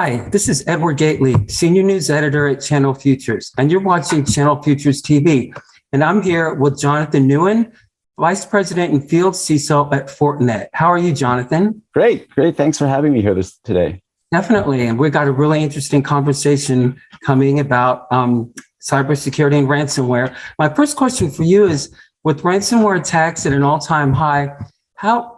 Hi, this is Edward Gately, Senior News Editor at Channel Futures, and you're watching Channel Futures TV. And I'm here with Jonathan Nguyen, Vice President and Field CISO at Fortinet. How are you, Jonathan? Great. Thanks for having me here today. Definitely. And we've got a really interesting conversation coming about cybersecurity and ransomware. My first question for you is, with ransomware attacks at an all-time high,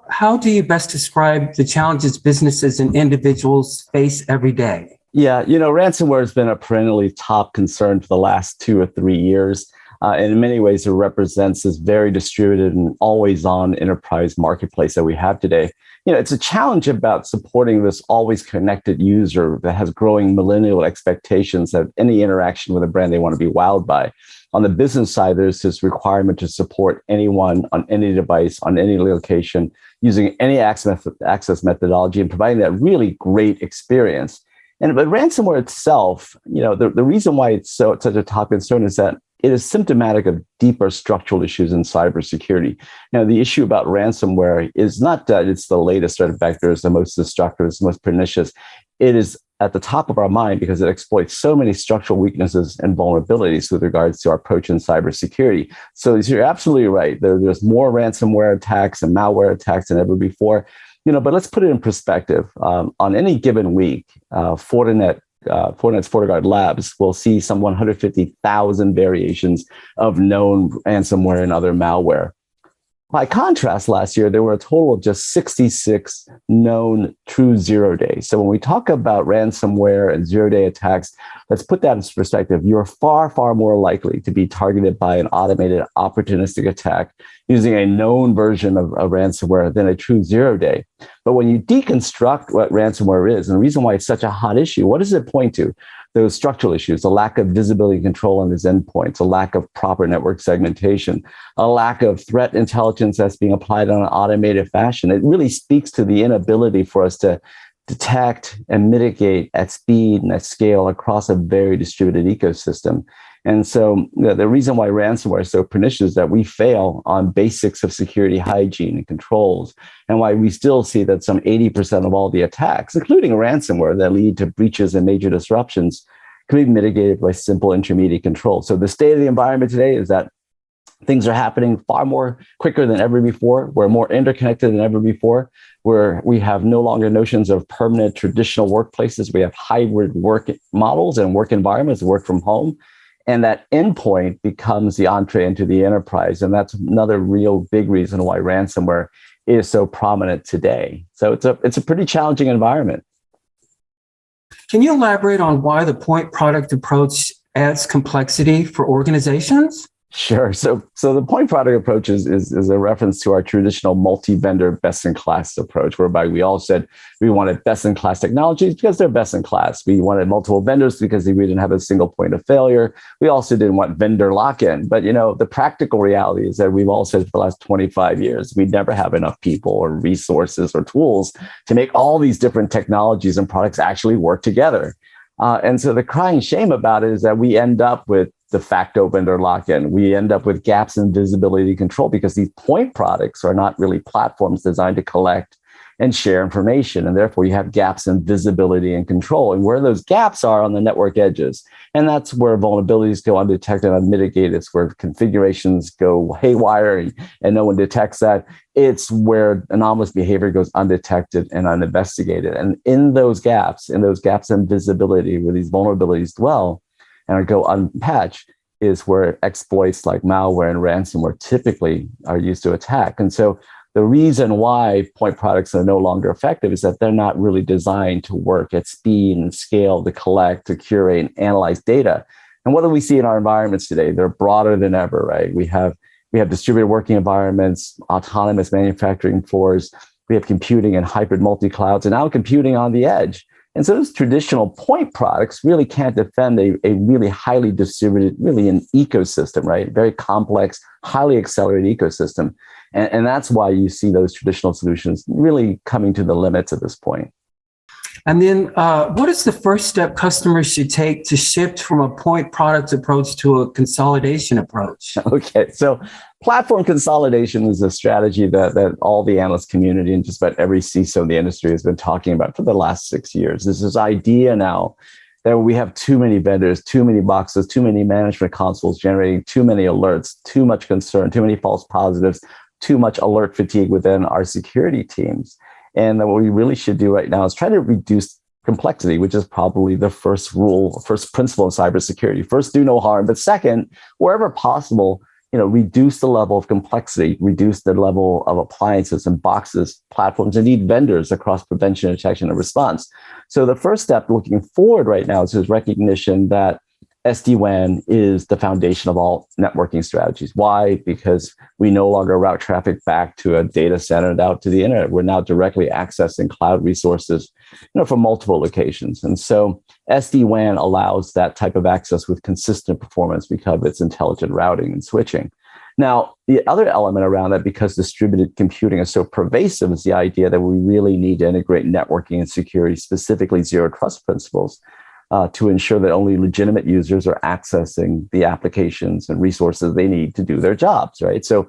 how do you best describe the challenges businesses and individuals face every day? Yeah, ransomware has been a perennially top concern for the last 2 or 3 years. And in many ways, it represents this very distributed and always-on enterprise marketplace that we have today. It's a challenge about supporting this always connected user that has growing millennial expectations that any interaction with a brand they want to be wowed by. On the business side, there's this requirement to support anyone on any device, on any location, using any access methodology and providing that really great experience. But ransomware itself, the reason why it's such a top concern is that it is symptomatic of deeper structural issues in cybersecurity. Now, the issue about ransomware is not that it's the latest threat vector, it's the most destructive, it's the most pernicious. It is at the top of our mind because it exploits so many structural weaknesses and vulnerabilities with regards to our approach in cybersecurity. So you're absolutely right. There's more ransomware attacks and malware attacks than ever before. But let's put it in perspective. On any given week, Fortinet's FortiGuard Labs will see some 150,000 variations of known ransomware and other malware. By contrast, last year, there were a total of just 66 known true zero-day. So when we talk about ransomware and zero-day attacks, let's put that in perspective. You're far, far more likely to be targeted by an automated opportunistic attack using a known version of ransomware than a true zero-day. But when you deconstruct what ransomware is, and the reason why it's such a hot issue, what does it point to? Those structural issues, a lack of visibility and control on these endpoints, a lack of proper network segmentation, a lack of threat intelligence that's being applied on an automated fashion. It really speaks to the inability for us to detect and mitigate at speed and at scale across a very distributed ecosystem. And so the reason why ransomware is so pernicious is that we fail on basics of security hygiene and controls, and why we still see that some 80% of all the attacks, including ransomware that lead to breaches and major disruptions, can be mitigated by simple intermediate controls. So the state of the environment today is that things are happening far more quicker than ever before. We're more interconnected than ever before, where we have no longer notions of permanent traditional workplaces. We have hybrid work models and work environments, work from home. And that endpoint becomes the entree into the enterprise. And that's another real big reason why ransomware is so prominent today. So it's a pretty challenging environment. Can you elaborate on why the point product approach adds complexity for organizations? Sure. So the point product approach is a reference to our traditional multi-vendor best-in-class approach, whereby we all said we wanted best-in-class technologies because they're best-in-class. We wanted multiple vendors because we didn't have a single point of failure. We also didn't want vendor lock-in. But, the practical reality is that we've all said for the last 25 years, we never have enough people or resources or tools to make all these different technologies and products actually work together. And so the crying shame about it is that we end up with de facto vendor lock-in. We end up with gaps in visibility control because these point products are not really platforms designed to collect and share information. And therefore, you have gaps in visibility and control. And where those gaps are on the network edges. And that's where vulnerabilities go undetected and unmitigated. It's where configurations go haywire and no one detects that. It's where anomalous behavior goes undetected and uninvestigated. And in those gaps in visibility where these vulnerabilities dwell and go unpatched is where exploits like malware and ransomware typically are used to attack. And so the reason why point products are no longer effective is that they're not really designed to work at speed and scale to collect, to curate, and analyze data. And what do we see in our environments today? They're broader than ever, right? We have distributed working environments, autonomous manufacturing floors, we have computing and hybrid multi-clouds, and now computing on the edge. And so those traditional point products really can't defend a really highly distributed, really an ecosystem, right? Very complex, highly accelerated ecosystem. And that's why you see those traditional solutions really coming to the limits at this point. And then what is the first step customers should take to shift from a point product approach to a consolidation approach? Okay, so platform consolidation is a strategy that all the analyst community and just about every CISO in the industry has been talking about for the last 6 years. There's this idea now that we have too many vendors, too many boxes, too many management consoles generating too many alerts, too much concern, too many false positives, too much alert fatigue within our security teams. And what we really should do right now is try to reduce complexity, which is probably the first principle in cybersecurity. First, do no harm, but second, wherever possible, reduce the level of complexity, reduce the level of appliances and boxes, platforms, indeed vendors across prevention, detection, and response. So the first step looking forward right now is this recognition that SD-WAN is the foundation of all networking strategies. Why? Because we no longer route traffic back to a data center and out to the internet. We're now directly accessing cloud resources, from multiple locations. And so SD-WAN allows that type of access with consistent performance because of its intelligent routing and switching. Now, the other element around that, because distributed computing is so pervasive, is the idea that we really need to integrate networking and security, specifically zero trust principles, to ensure that only legitimate users are accessing the applications and resources they need to do their jobs, right? So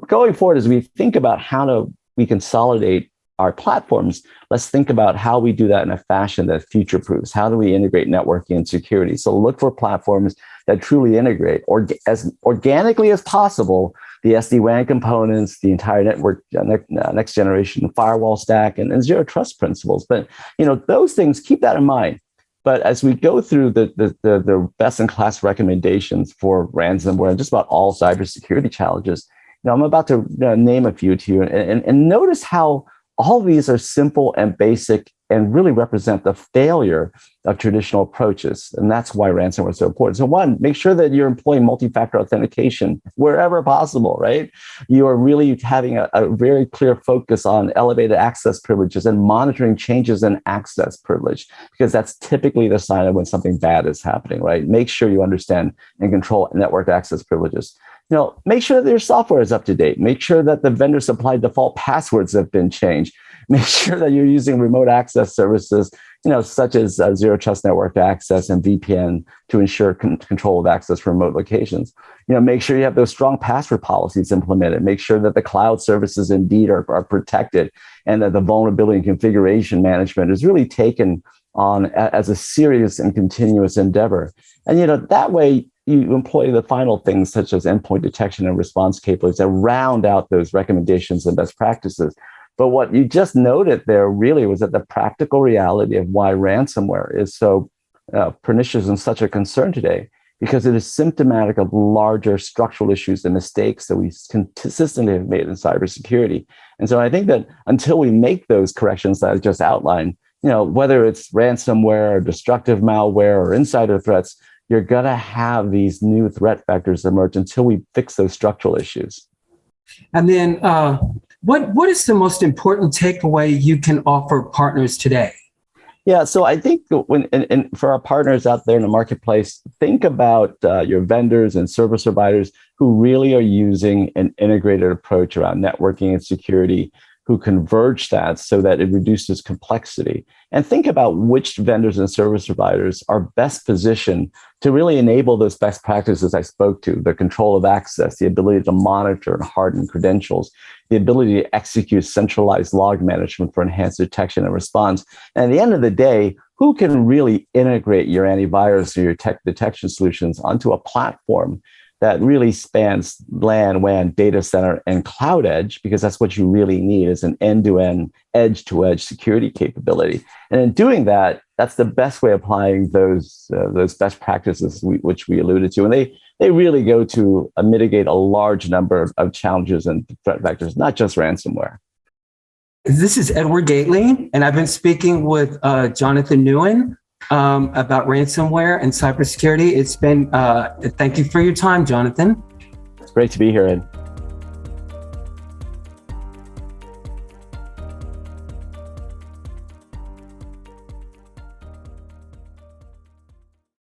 going forward, as we think about how we consolidate our platforms, let's think about how we do that in a fashion that future-proofs. How do we integrate networking and security? So look for platforms that truly integrate as organically as possible the SD-WAN components, the entire network, next generation firewall stack, and zero trust principles. But those things, keep that in mind. But as we go through the best-in-class recommendations for ransomware and just about all cybersecurity challenges, I'm about to name a few to you, and notice how all of these are simple and basic and really represent the failure of traditional approaches. And that's why ransomware is so important. So one, make sure that you're employing multi-factor authentication wherever possible, right? You are really having a very clear focus on elevated access privileges and monitoring changes in access privilege, because that's typically the sign of when something bad is happening, right? Make sure you understand and control network access privileges. Make sure that your software is up to date. Make sure that the vendor supplied default passwords have been changed. Make sure that you're using remote access services, such as zero trust network access and VPN to ensure control of access from remote locations. Make sure you have those strong password policies implemented. Make sure that the cloud services indeed are protected, and that the vulnerability and configuration management is really taken on as a serious and continuous endeavor. And that way, you employ the final things such as endpoint detection and response capabilities that round out those recommendations and best practices. But what you just noted there really was that the practical reality of why ransomware is so pernicious and such a concern today, because it is symptomatic of larger structural issues and mistakes that we consistently have made in cybersecurity. And so I think that until we make those corrections that I just outlined, whether it's ransomware or destructive malware or insider threats, you're going to have these new threat vectors emerge until we fix those structural issues. And then what is the most important takeaway you can offer partners today? Yeah, so I think and for our partners out there in the marketplace, think about your vendors and service providers who really are using an integrated approach around networking and security, who converge that so that it reduces complexity. And think about which vendors and service providers are best positioned to really enable those best practices I spoke to: the control of access, the ability to monitor and harden credentials, the ability to execute centralized log management for enhanced detection and response. And at the end of the day, who can really integrate your antivirus or your tech detection solutions onto a platform that really spans LAN, WAN, data center, and cloud edge, because that's what you really need, is an end-to-end, edge-to-edge security capability. And in doing that, that's the best way of applying those best practices which we alluded to. And they really go to mitigate a large number of challenges and threat vectors, not just ransomware. This is Edward Gately, and I've been speaking with Jonathan Nguyen about ransomware and cybersecurity. It's been, thank you for your time, Jonathan. It's great to be here, Ed.